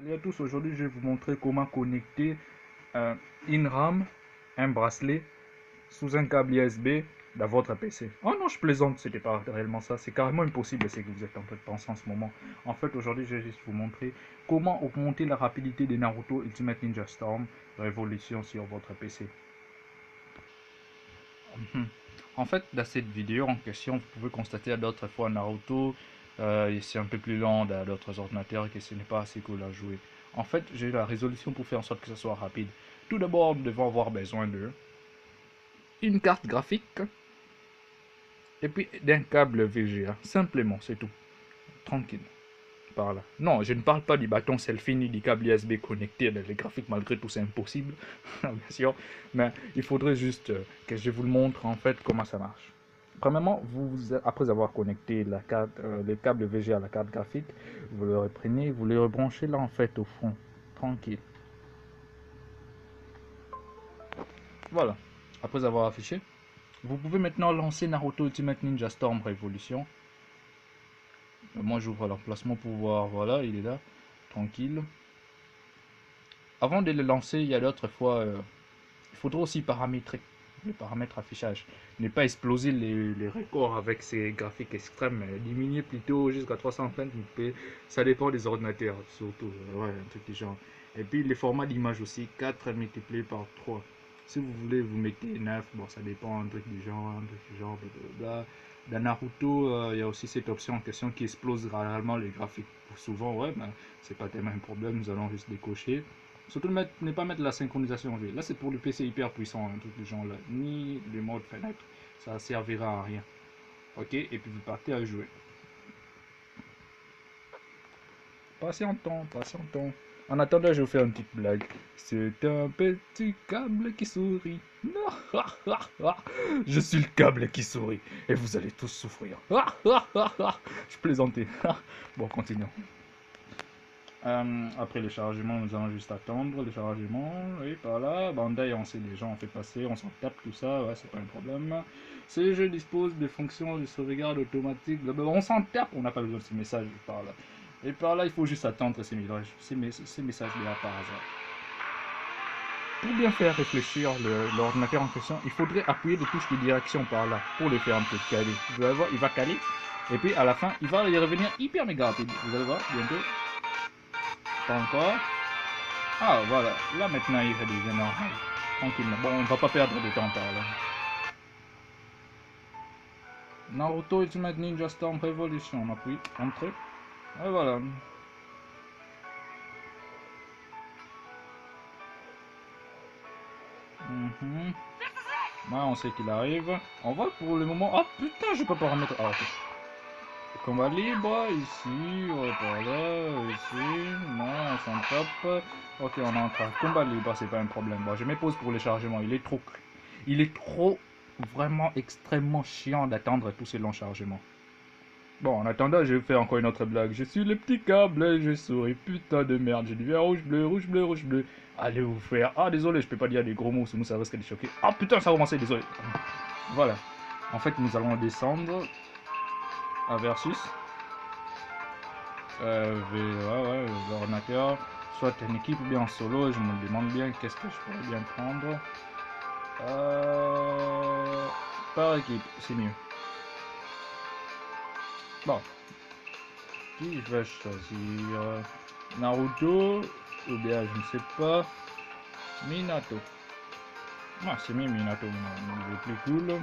Salut à tous, aujourd'hui je vais vous montrer comment connecter un InRAM, un bracelet, sous un câble USB dans votre PC. Oh non, je plaisante, c'était pas réellement ça, c'est carrément impossible, c'est que vous êtes en train de penser en ce moment. En fait, aujourd'hui je vais juste vous montrer comment augmenter la rapidité de Naruto Ultimate Ninja Storm Révolution sur votre PC. En fait, dans cette vidéo en question, vous pouvez constater à d'autres fois Naruto, c'est un peu plus lent dans d'autres ordinateurs et que ce n'est pas assez cool à jouer. En fait, j'ai la résolution pour faire en sorte que ce soit rapide. Tout d'abord, nous devons avoir besoin de une carte graphique et puis d'un câble VGA. Simplement, c'est tout. Tranquille. Par là. Non, je ne parle pas du bâton selfie ni du câble USB connecté dans les graphiques, malgré tout c'est impossible, bien sûr, mais il faudrait juste que je vous le montre en fait comment ça marche. Premièrement, après avoir connecté le câble VGA à la carte graphique, vous le reprenez, vous le rebranchez là en fait au fond, tranquille. Voilà, après avoir affiché, vous pouvez maintenant lancer Naruto Ultimate Ninja Storm Revolution. Moi j'ouvre l'emplacement pour voir, voilà, il est là, tranquille. Avant de le lancer, il y a d'autres fois, il faudra aussi paramétrer le paramètre affichage. Ne pas exploser les records avec ces graphiques extrêmes, mais diminuer plutôt jusqu'à 320p. Ça dépend des ordinateurs, surtout. Ouais, un truc du genre. Et puis les formats d'image aussi, 4 multiplié par 3. Si vous voulez, vous mettez 9, bon, ça dépend, un truc du genre, blablabla. Dans Naruto, il y a aussi cette option en question qui explose réellement les graphiques. Souvent, ouais, mais c'est pas tellement un problème, nous allons juste décocher. Surtout ne pas mettre la synchronisation V. Là, c'est pour le PC hyper puissant, un truc de genre là. Ni le mode fenêtre. Ça servira à rien. Ok, et puis vous partez à jouer. Patientons, patientons. En attendant, je vais vous faire une petite blague. C'est un petit câble qui sourit. Non, je suis le câble qui sourit. Et vous allez tous souffrir. Je plaisantais. Bon, continuons. Après le chargement, nous allons juste attendre le chargement. Oui, par là. Bandai, on sait déjà, on fait passer, on s'en tape, tout ça, ouais, c'est pas un problème. Ce jeu dispose de fonctions de sauvegarde automatique. On s'en tape, on n'a pas besoin de ces messages par là. Et par là, il faut juste attendre ces messages-là par hasard. Pour bien faire réfléchir l'ordinateur en question, il faudrait appuyer les touches de direction par là pour le faire un peu caler. Vous allez voir, il va caler. Et puis à la fin, il va y revenir hyper méga rapide. Vous allez voir, bientôt. Pas encore. Ah voilà, là maintenant il redevient normal. Tranquillement. Bon, on va pas perdre de temps par là. Naruto Ultimate Ninja Storm Revolution. On appuie, entrée. Et voilà. Là, on sait qu'il arrive. On va pour le moment. Ah putain, je peux pas remettre. Ah, ok. Combat libre, ici, par là, ici. Non, on s'en tape. Ok, on entre. Combat libre, c'est pas un problème. Bon, je me pose pour le chargement. Il est trop vraiment extrêmement chiant d'attendre tous ces longs chargements. Bon, en attendant, je vais faire encore une autre blague. Je suis le petit câble, je souris, putain de merde. J'ai du rouge, bleu, rouge, bleu, rouge, bleu. Allez vous faire. Ah, désolé, je peux pas dire des gros mots, sinon ça risque de choquer. Ah, putain, ça a commencé, désolé. Voilà. En fait, nous allons descendre à Versus. Ouais, l'ordinateur. Soit une équipe ou bien en solo. Je me demande bien qu'est-ce que je pourrais bien prendre. Par équipe, c'est mieux. Bon. Qui je vais choisir? Naruto ou bien je ne sais pas. Minato. Ah, c'est mieux Minato. Il est plus cool.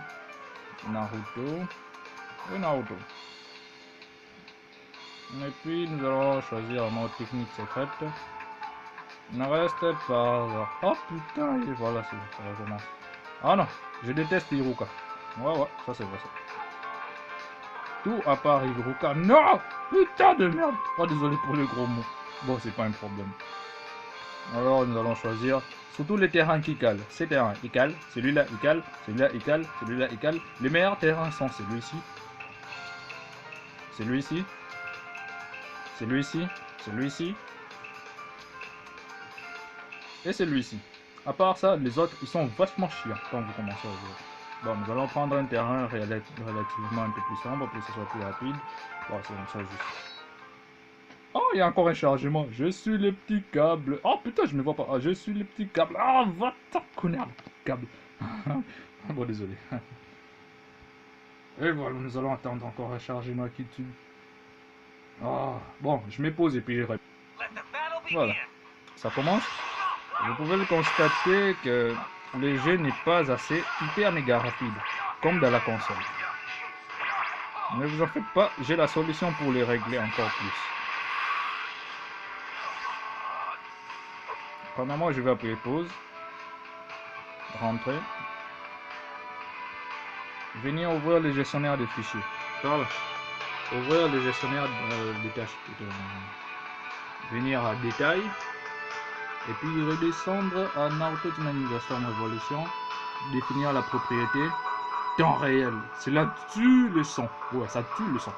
Naruto. Et Naruto. Et puis nous allons choisir un mode technique secrète. Il ne reste pas. Oh putain, et voilà, ça recommence. Ah non, je déteste Iruka. Ouais, ça c'est vrai ça. Tout à part Iruka. Non! Putain de merde! Oh, désolé pour le gros mot. Bon, c'est pas un problème. Alors, nous allons choisir surtout les terrains qui calent. Ces terrains, ils calent. Celui-là, il cale. Celui-là, il cale. Celui-là, il cale. Les meilleurs terrains sont celui-ci. Celui-ci. Celui-ci. Celui-ci. Et celui-ci. À part ça, les autres, ils sont vachement chiants quand vous commencez à jouer. Bon, nous allons prendre un terrain relativement un peu plus sombre pour que ce soit plus rapide. Bon, c'est comme ça juste. Oh, il y a encore un chargement. Je suis le petit câble. Oh putain, je me vois pas. Ah, je suis le petit câble. Ah, va t'en connaître, le petit câble. Bon, désolé. Et voilà, nous allons attendre encore un chargement qui tue. Ah, bon, je me pose et puis je réponds. Voilà, ça commence. Vous pouvez le constater que le jeu n'est pas assez hyper méga rapide, comme dans la console. Ne vous en faites pas, j'ai la solution pour les régler encore plus. Premièrement, je vais appuyer pause, rentrer, venir ouvrir le gestionnaire de fichiers. Voilà. Ouvrir le gestionnaire des tâches. Venir à détail. Et puis redescendre à Naruto Ninja Storm Revolution. Définir la propriété. Temps réel. Cela tue le son. Ouais, ça tue le son.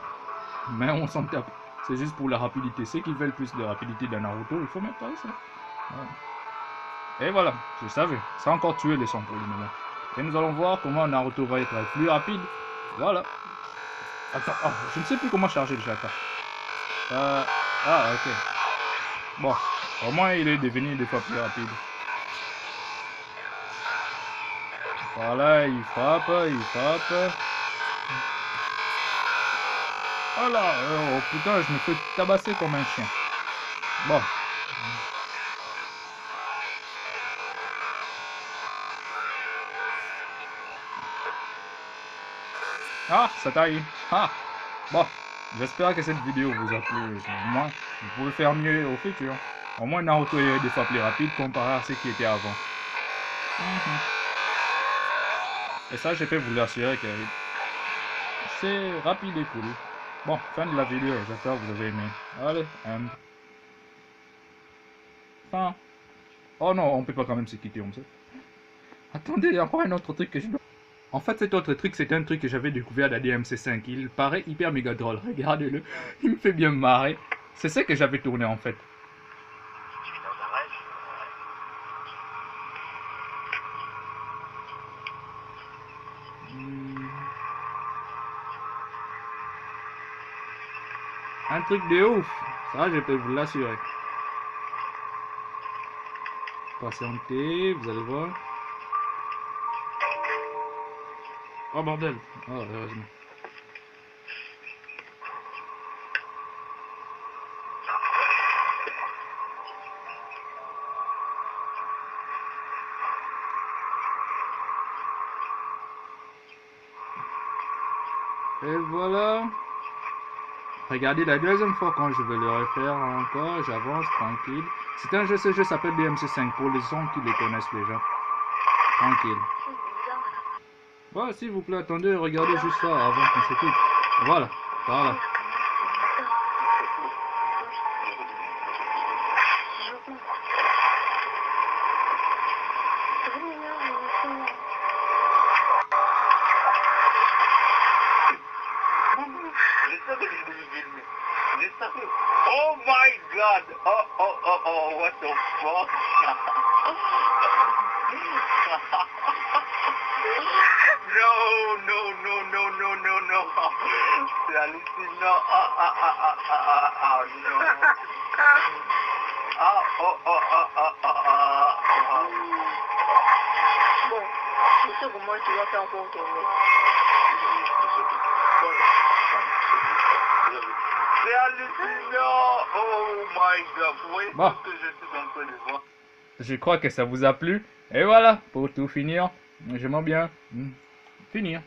Mais on s'en tape. C'est juste pour la rapidité. Ceux qui veulent plus de rapidité dans Naruto, il faut mettre ça. Voilà. Et voilà, je savais. Ça a encore tué les sons pour le moment. Et nous allons voir comment Naruto va être plus rapide. Voilà. Attends, oh, je ne sais plus comment charger le chakra. Ah, ok. Bon, au moins il est devenu des fois plus rapide. Voilà, il frappe. Voilà, oh putain, je me fais tabasser comme un chien. Bon. Ah, ça taille. Ah, bon. J'espère que cette vidéo vous a plu. Au moins, vous pouvez faire mieux au futur. Au moins, Naruto est des fois plus rapide comparé à ce qui était avant. Et ça, je peux vous l'assurer que c'est rapide et cool. Bon, fin de la vidéo. J'espère que vous avez aimé. Allez, fin. Oh non, on peut pas quand même se quitter comme ça. Attendez, il y a encore un autre truc que je dois... En fait, cet autre truc, c'est un truc que j'avais découvert dans DMC5. Il paraît hyper méga drôle. Regardez-le. Il me fait bien marrer. C'est ça que j'avais tourné en fait. Un truc de ouf. Ça, je peux vous l'assurer. Patientez, vous allez voir. Oh bordel. Oh, heureusement. Et voilà. Regardez la deuxième fois quand je vais le refaire encore, j'avance tranquille. C'est un jeu, ce jeu s'appelle DMC5 pour les gens qui le connaissent les gens. Tranquille. Bon, s'il vous plaît, attendez, regardez juste ça avant qu'on se quitte. Voilà, voilà. Oh my god! Oh, what the fuck? No. C'est hallucinant. Oh no. Bon, monsieur, comment tu vas faire pour tourner? C'est hallucinant! Oh my god! Vous voyez Bon. ce que je suis en train de voir? Je crois que ça vous a plu. Et voilà, pour tout finir, j'aimerais bien finir.